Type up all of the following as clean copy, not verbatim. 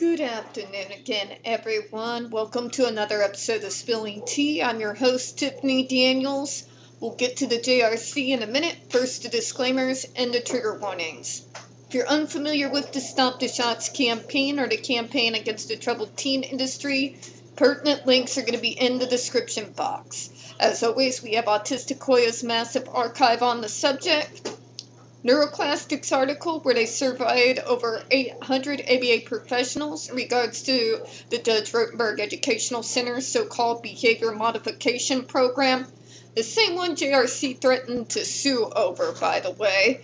Good afternoon again, everyone. Welcome to another episode of Spilling Tea. I'm your host, Tiffany Daniels. We'll get to the JRC in a minute. First, the disclaimers and the trigger warnings. If you're unfamiliar with the Stop the Shots campaign or the campaign against the troubled teen industry, pertinent links are going to be in the description box. As always, we have Autistic Hoya's massive archive on the subject. Neuroclastics article where they surveyed over 800 ABA professionals in regards to the Judge Rotenberg Educational Center's so-called behavior modification program. The same one JRC threatened to sue over, by the way.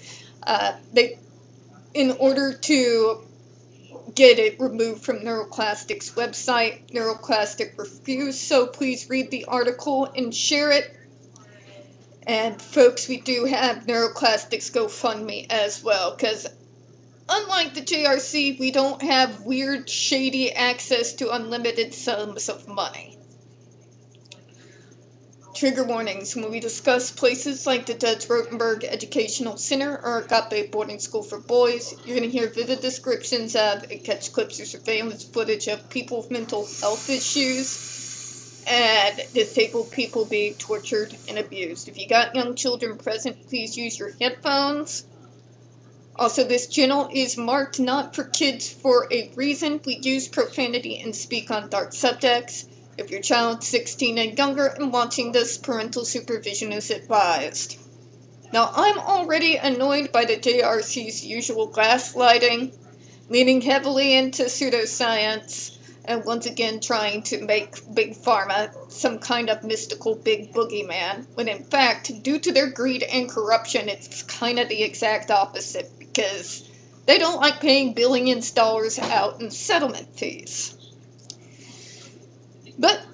In order to get it removed from Neuroclastics' website, Neuroclastic refused, so please read the article and share it. And folks, we do have Neuroclastics GoFundMe as well, because unlike the JRC, we don't have weird, shady access to unlimited sums of money. Trigger warnings. When we discuss places like the Judge Rotenberg Educational Center or Agape Boarding School for Boys, you're going to hear vivid descriptions of and catch clips or surveillance footage of people with mental health issues and disabled people being tortured and abused. If you got young children present, please use your headphones. Also, this channel is marked not for kids for a reason. We use profanity and speak on dark subjects. If your child's 16 and younger and watching this, parental supervision is advised. Now, I'm already annoyed by the JRC's usual gaslighting, leaning heavily into pseudoscience, and once again trying to make Big Pharma some kind of mystical big boogeyman, when in fact, due to their greed and corruption, it's kind of the exact opposite, because they don't like paying billions of dollars out in settlement fees. But,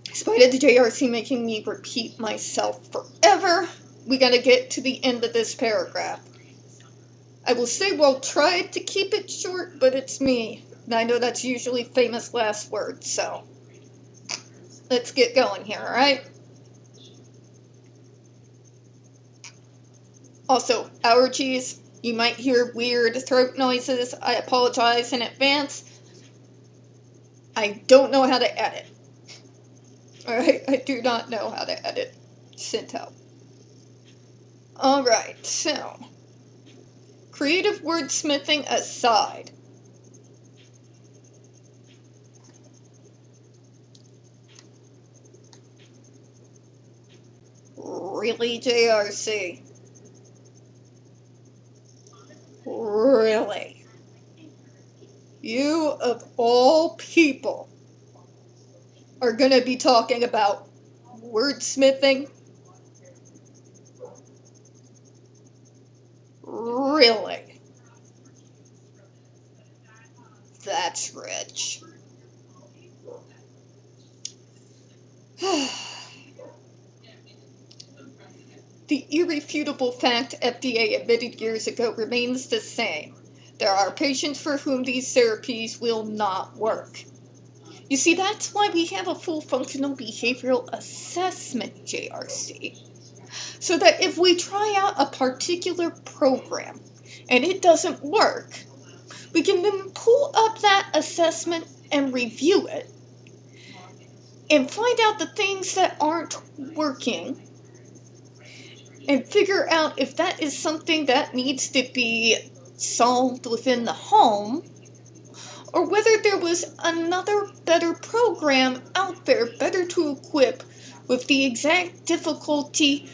in spite of the JRC making me repeat myself forever, we gotta get to the end of this paragraph. I will say we'll try to keep it short, but it's me. I know that's usually famous last words, so let's get going here, alright? Also, allergies. You might hear weird throat noises. I apologize in advance. I don't know how to edit. Alright, I do not know how to edit Syntel. Alright, so creative wordsmithing aside, really, JRC? Really? You, of all people, are going to be talking about wordsmithing? Really? That's rich. The irrefutable fact FDA admitted years ago remains the same. There are patients for whom these therapies will not work. You see, that's why we have a full functional behavioral assessment, JRC. So that if we try out a particular program and it doesn't work, we can then pull up that assessment and review it and find out the things that aren't working and figure out if that is something that needs to be solved within the home, or whether there was another better program out there, better to equip with the exact difficulty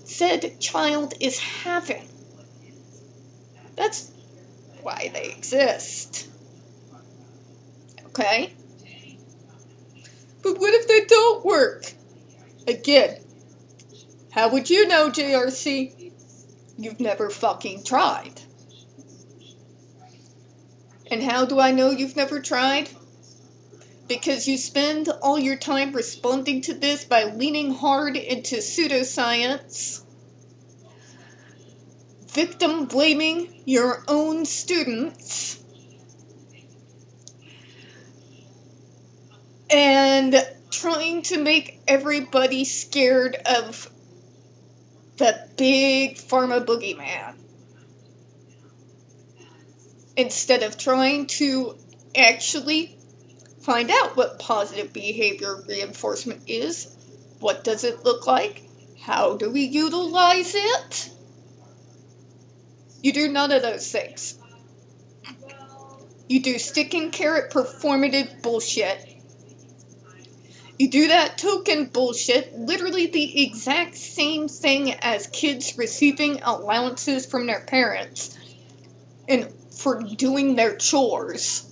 said child is having. That's why they exist. Okay? But what if they don't work? Again, how would you know, JRC? You've never fucking tried. And how do I know you've never tried? Because you spend all your time responding to this by leaning hard into pseudoscience, victim blaming your own students, and trying to make everybody scared of the big pharma boogeyman. instead of trying to actually find out what positive behavior reinforcement is. What does it look like? How do we utilize it? You do none of those things. You do stick and carrot performative bullshit. You do that token bullshit, literally the exact same thing as kids receiving allowances from their parents and for doing their chores.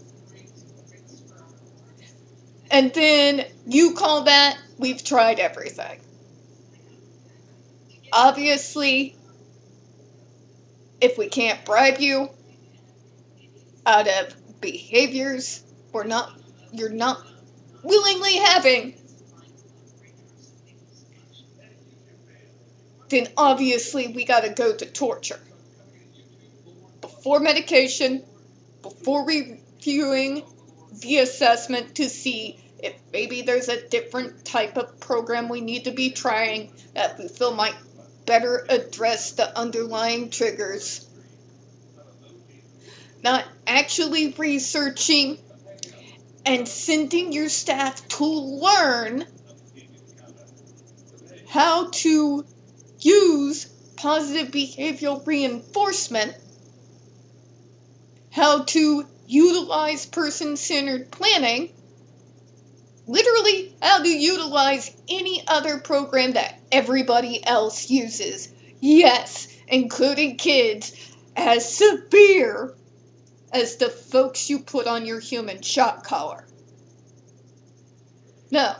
And then you call that, we've tried everything. Obviously, if we can't bribe you out of behaviors you're not willingly having, then obviously we gotta go to torture. Before medication, before reviewing the assessment to see if maybe there's a different type of program we need to be trying that we feel might better address the underlying triggers. Not actually researching and sending your staff to learn how to use positive behavioral reinforcement, how to utilize person-centered planning, literally how to utilize any other program that everybody else uses. Yes, including kids as severe as the folks you put on your human shock collar. No.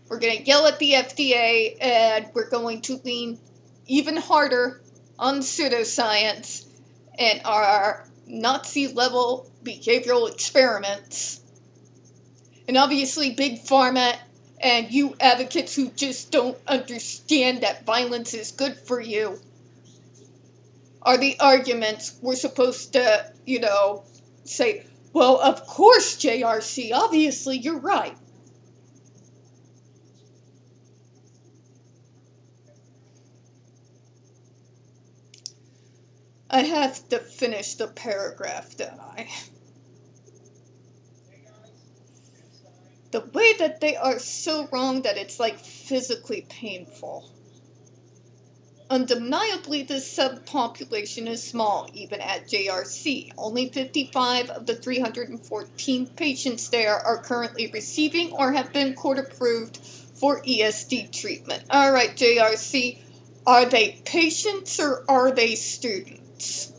We're going to yell at the FDA and we're going to lean even harder on pseudoscience and our Nazi-level behavioral experiments. And obviously Big Pharma and you advocates who just don't understand that violence is good for you are the arguments we're supposed to, say, well, of course, JRC, obviously you're right. I have to finish the paragraph, don't I? The way that they are so wrong that it's like physically painful. Undeniably, this subpopulation is small, even at JRC. Only 55 of the 314 patients there are currently receiving or have been court-approved for ESD treatment. All right, JRC, are they patients or are they students?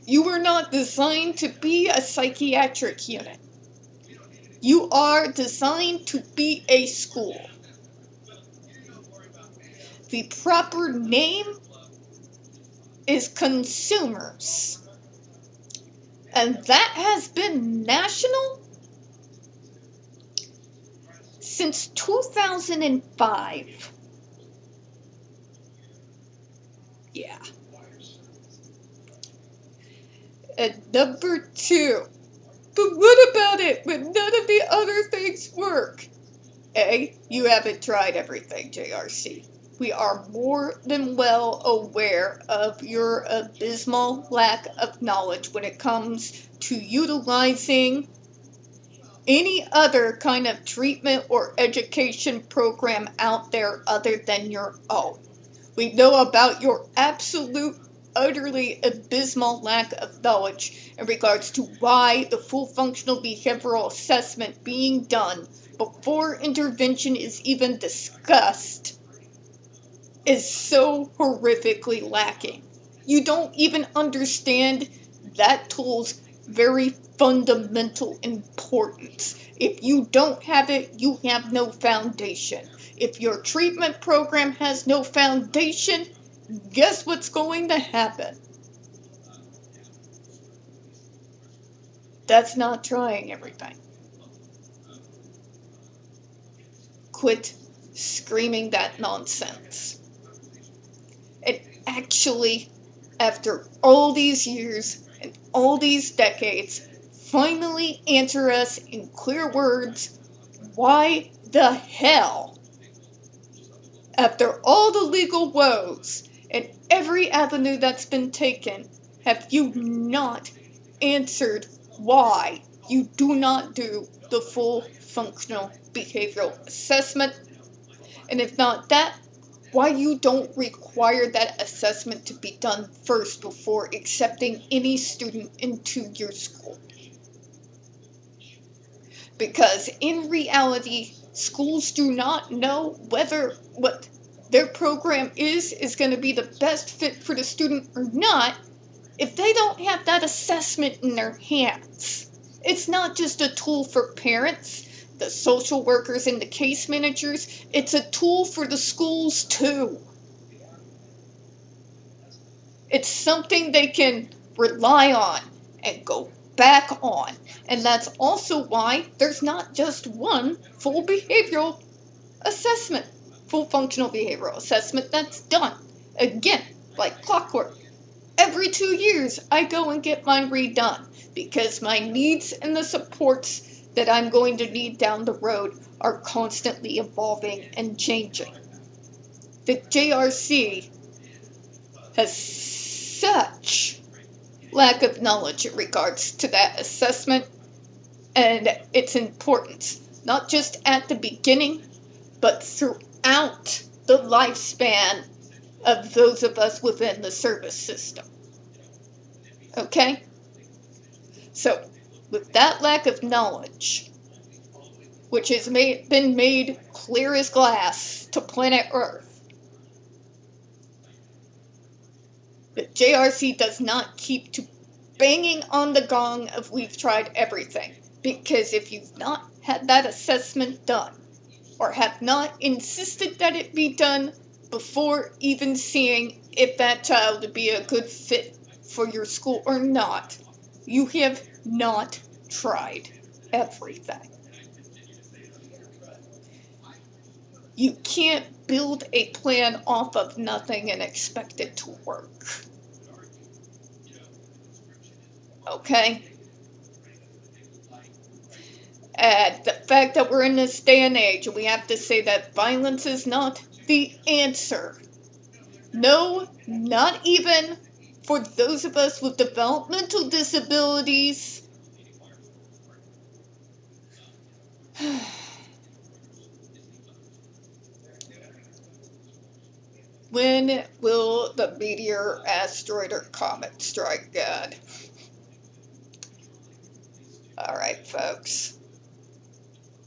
You were not designed to be a psychiatric unit. You are designed to be a school. The proper name is consumers. And that has been national since 2005. Yeah. And number 2. But what about it when none of the other things work? A, you haven't tried everything, JRC. We are more than well aware of your abysmal lack of knowledge when it comes to utilizing any other kind of treatment or education program out there other than your own. We know about your absolute, utterly abysmal lack of knowledge in regards to why the full functional behavioral assessment being done before intervention is even discussed is so horrifically lacking. You don't even understand that tool's very fundamental importance. If you don't have it, you have no foundation. If your treatment program has no foundation, guess what's going to happen? That's not trying everything. Quit screaming that nonsense. And actually, after all these years and all these decades, finally answer us in clear words, why the hell, after all the legal woes And every avenue that's been taken, have you not answered why you do not do the full functional behavioral assessment? And if not that, why you don't require that assessment to be done first before accepting any student into your school? Because in reality, schools do not know whether what their program is going to be the best fit for the student or not if they don't have that assessment in their hands. It's not just a tool for parents, the social workers, and the case managers. It's a tool for the schools too. It's something they can rely on and go back on. And that's also why there's not just one full behavioral assessment, full functional behavioral assessment that's done. Again, like clockwork. Every 2 years, I go and get mine redone because my needs and the supports that I'm going to need down the road are constantly evolving and changing. The JRC has such lack of knowledge in regards to that assessment and its importance, not just at the beginning, but throughout the lifespan of those of us within the service system. Okay? So, with that lack of knowledge, which has been made clear as glass to planet Earth, the JRC does not keep to banging on the gong of we've tried everything. Because if you've not had that assessment done, or have not insisted that it be done before even seeing if that child would be a good fit for your school or not, you have not tried everything. You can't build a plan off of nothing and expect it to work. Okay? And the fact that we're in this day and age, we have to say that violence is not the answer. No, not even for those of us with developmental disabilities. When will the meteor, asteroid, or comet strike God? Alright, folks.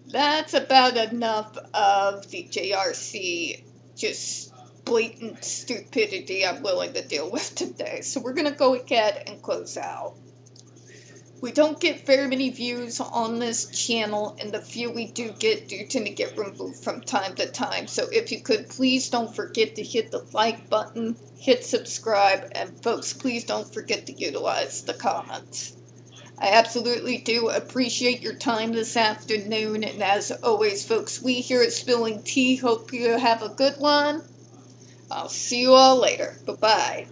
That's about enough of the JRC just blatant stupidity I'm willing to deal with today. So we're going to go ahead and close out. We don't get very many views on this channel, and the few we do get do tend to get removed from time to time. So if you could, please don't forget to hit the like button, hit subscribe, and folks, please don't forget to utilize the comments. I absolutely do appreciate your time this afternoon, and as always, folks, we here at Spilling Tea hope you have a good one. I'll see you all later. Bye-bye.